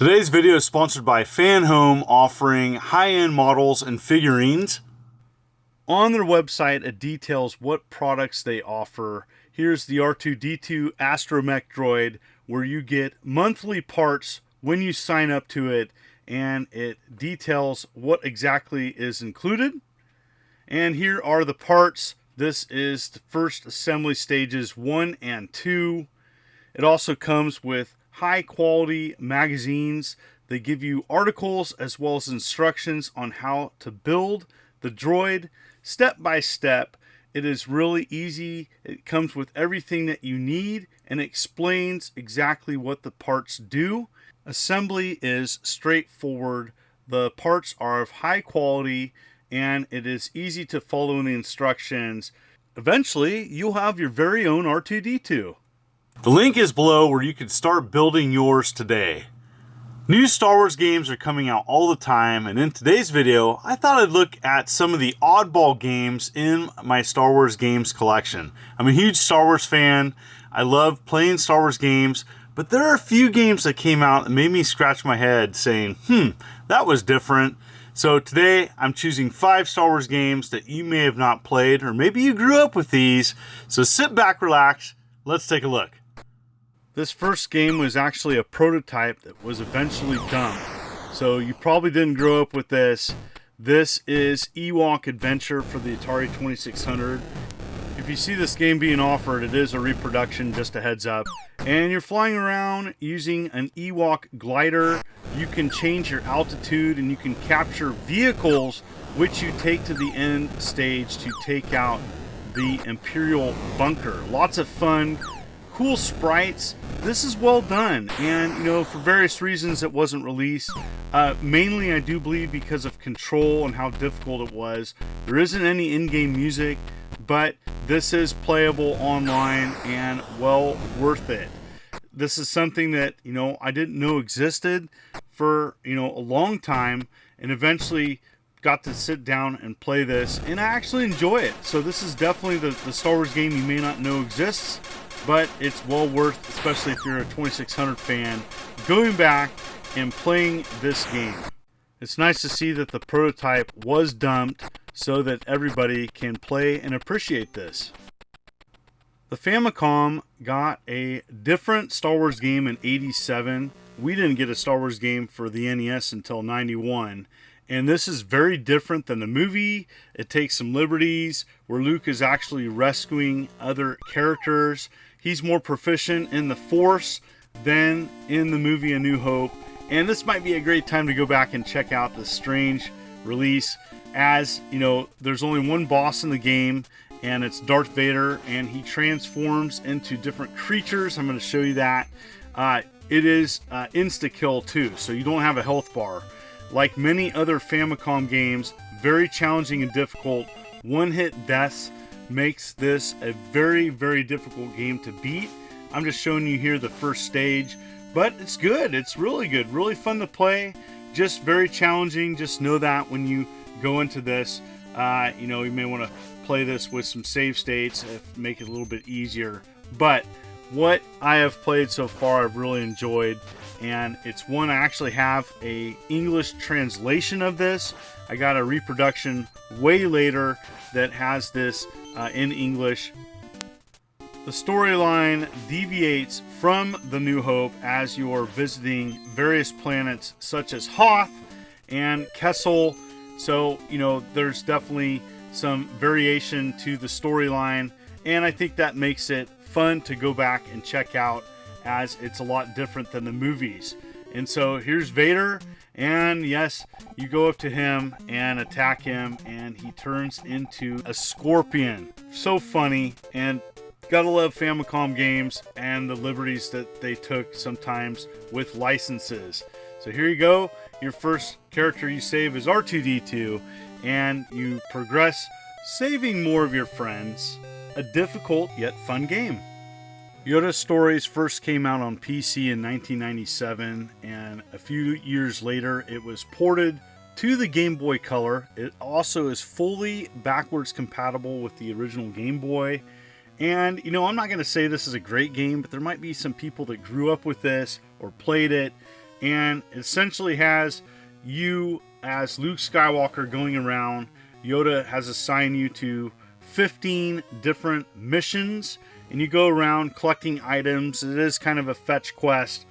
Today's video is sponsored by Fan Home, offering high-end models and figurines. On their website, it details what products they offer. Here's the R2D2 Astromech droid, where you get monthly parts when you sign up to it, and it details what exactly is included. And here are the parts. This is the first assembly stages 1 and 2. It also comes with high quality magazines. They give you articles as well as instructions on how to build the droid step by step. It is really easy. It comes with everything that you need and explains exactly what the parts do. Assembly is straightforward. The parts are of high quality and it is easy to follow the instructions. Eventually, you'll have your very own R2D2. The link is below where you can start building yours today. New Star Wars games are coming out all the time, and in today's video, I thought I'd look at some of the oddball games in my Star Wars games collection. I'm a huge Star Wars fan. I love playing Star Wars games, but there are a few games that came out that made me scratch my head saying, that was different. So today, I'm choosing 5 Star Wars games that you may have not played, or maybe you grew up with these. So sit back, relax, let's take a look. This first game was actually a prototype that was eventually dumped. So you probably didn't grow up with this. This is Ewoks Adventure for the Atari 2600. If you see this game being offered, it is a reproduction, just a heads up. And you're flying around using an Ewok glider. You can change your altitude and you can capture vehicles which you take to the end stage to take out the Imperial bunker. Lots of fun. Cool sprites. This is well done, and for various reasons it wasn't released. Mainly I do believe because of control and how difficult it was. There isn't any in-game music, but this is playable online and well worth it. This is something that I didn't know existed for a long time, and eventually got to sit down and play this, and I actually enjoy it. So this is definitely the Star Wars game you may not know exists, but it's well worth, especially if you're a 2600 fan, going back and playing this game. It's nice to see that the prototype was dumped so that everybody can play and appreciate this. The Famicom got a different Star Wars game in '87. We didn't get a Star Wars game for the NES until '91. And this is very different than the movie. It takes some liberties where Luke is actually rescuing other characters. He's more proficient in the Force than in the movie A New Hope. And this might be a great time to go back and check out the strange release. As there's only one boss in the game, and it's Darth Vader, and he transforms into different creatures. I'm going to show you that. It is insta-kill too, so you don't have a health bar. Like many other Famicom games, very challenging and difficult. One-hit deaths makes this a very, very difficult game to beat. I'm just showing you here the first stage, but it's good. It's really good. Really fun to play. Just very challenging. Just know that when you go into this, you may want to play this with some save states, make it a little bit easier. But what I have played so far, I've really enjoyed, and it's one I actually have a English translation of this. I got a reproduction way later that has this in English. The storyline deviates from The New Hope as you are visiting various planets such as Hoth and Kessel. So, there's definitely some variation to the storyline, and I think that makes it fun to go back and check out, as it's a lot different than the movies. And so here's Vader, and yes, you go up to him and attack him, and he turns into a scorpion. So funny, and gotta love Famicom games and the liberties that they took sometimes with licenses. So here you go. Your first character you save is R2D2, and you progress, saving more of your friends. A difficult yet fun game. Yoda Stories first came out on PC in 1997, and a few years later it was ported to the Game Boy Color. It also is fully backwards compatible with the original Game Boy. And, I'm not going to say this is a great game, but there might be some people that grew up with this or played it and it essentially has you as Luke Skywalker going around. Yoda has assigned you to 15 different missions, and you go around collecting items. It is kind of a fetch quest.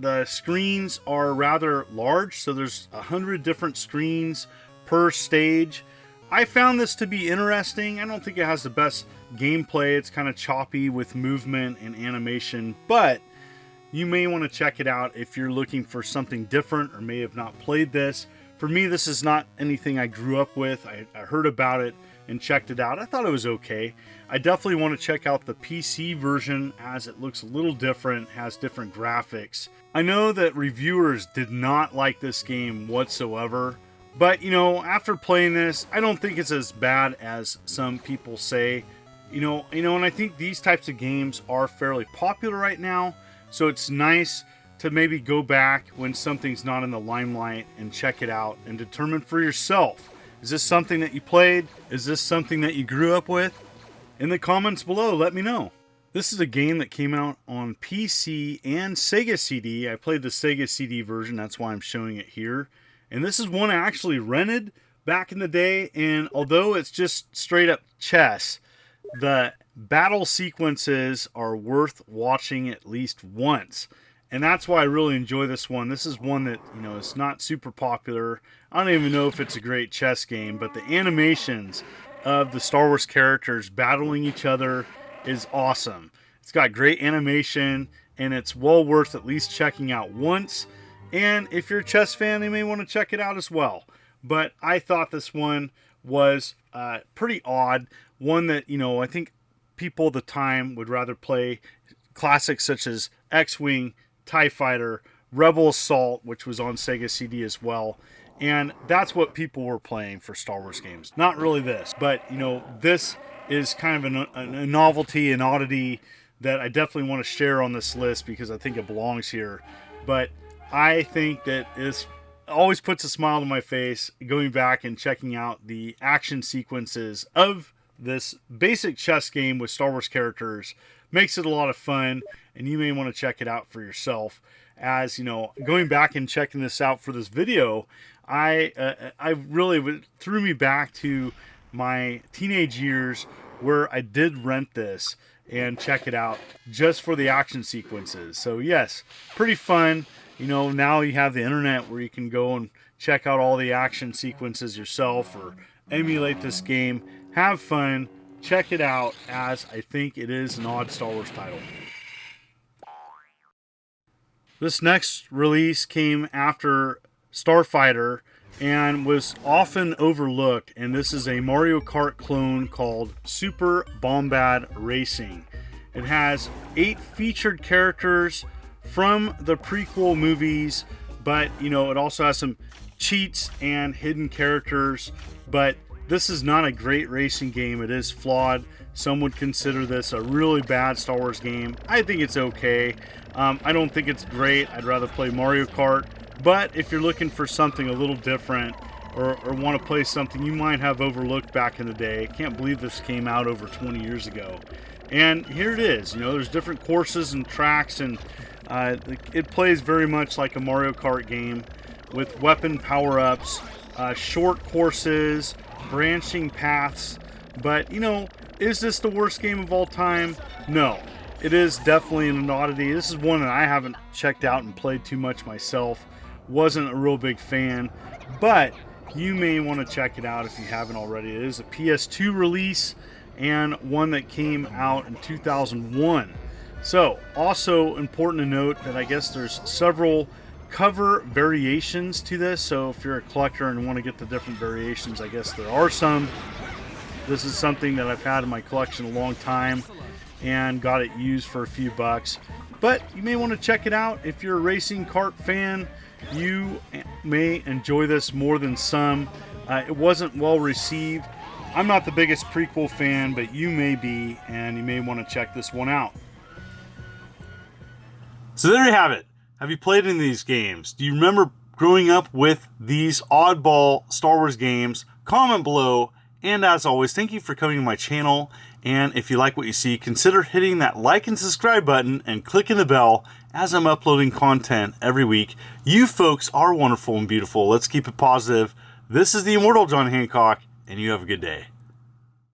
The screens are rather large, so there's 100 different screens per stage. I found this to be interesting. I don't think it has the best gameplay. It's kind of choppy with movement and animation, but you may want to check it out if you're looking for something different or may have not played this. For me, this is not anything I grew up with. I heard about it and checked it out. I thought it was okay. I definitely want to check out the PC version, as it looks a little different, has different graphics. I know that reviewers did not like this game whatsoever, but you know, after playing this, I don't think it's as bad as some people say. You know, and I think these types of games are fairly popular right now, so it's nice to maybe go back when something's not in the limelight and check it out and determine for yourself. Is this something that you played? Is this something that you grew up with? In the comments below, let me know. This is a game that came out on PC and Sega CD. I played the Sega CD version, that's why I'm showing it here. And this is one I actually rented back in the day, and although it's just straight up chess, the battle sequences are worth watching at least once. And that's why I really enjoy this one. This is one that, you know, is not super popular. I don't even know if it's a great chess game, but the animations of the Star Wars characters battling each other is awesome. It's got great animation, and it's well worth at least checking out once. And if you're a chess fan, you may want to check it out as well. But I thought this one was pretty odd. One that, you know, I think people at the time would rather play classics such as X-Wing, TIE Fighter, Rebel Assault, which was on Sega CD as well. And that's what people were playing for Star Wars games. Not really this, but, you know, this is kind of a novelty, an oddity that I definitely want to share on this list because I think it belongs here. But I think that this always puts a smile on my face going back and checking out the action sequences of this basic chess game with Star Wars characters. Makes it a lot of fun, and you may want to check it out for yourself. As you know, going back and checking this out for this video, I really threw me back to my teenage years where I did rent this and check it out just for the action sequences. So yes, pretty fun. You know, now you have the internet where you can go and check out all the action sequences yourself or emulate this game. Have fun. Check it out, as I think it is an odd Star Wars title. This next release came after Starfighter and was often overlooked, and this is a Mario Kart clone called Super Bombad Racing. It has 8 featured characters from the prequel movies, but you know, it also has some cheats and hidden characters. But this is not a great racing game. It is flawed. Some would consider this a really bad Star Wars game. I think it's okay. I don't think it's great. I'd rather play Mario Kart. But if you're looking for something a little different, or want to play something you might have overlooked back in the day, I can't believe this came out over 20 years ago. And here it is. You know, there's different courses and tracks, and it plays very much like a Mario Kart game with weapon power-ups, short courses, branching paths. But, you know, is this the worst game of all time? No. It is definitely an oddity. This is one that I haven't checked out and played too much myself. Wasn't a real big fan. But you may want to check it out if you haven't already. It is a PS2 release and one that came out in 2001. So, also important to note that I guess there's several cover variations to this. So if you're a collector and want to get the different variations, I guess there are some. This is something that I've had in my collection a long time and got it used for a few bucks. But you may want to check it out. If you're a racing kart fan, you may enjoy this more than some. It wasn't well received. I'm not the biggest prequel fan, but you may be, and you may want to check this one out. So there you have it. Have you played any of these games? Do you remember growing up with these oddball Star Wars games? Comment below. And as always, thank you for coming to my channel. And if you like what you see, consider hitting that like and subscribe button and clicking the bell. as I'm uploading content every week. You folks are wonderful and beautiful. Let's keep it positive. This is the Immortal John Hancock, and you have a good day.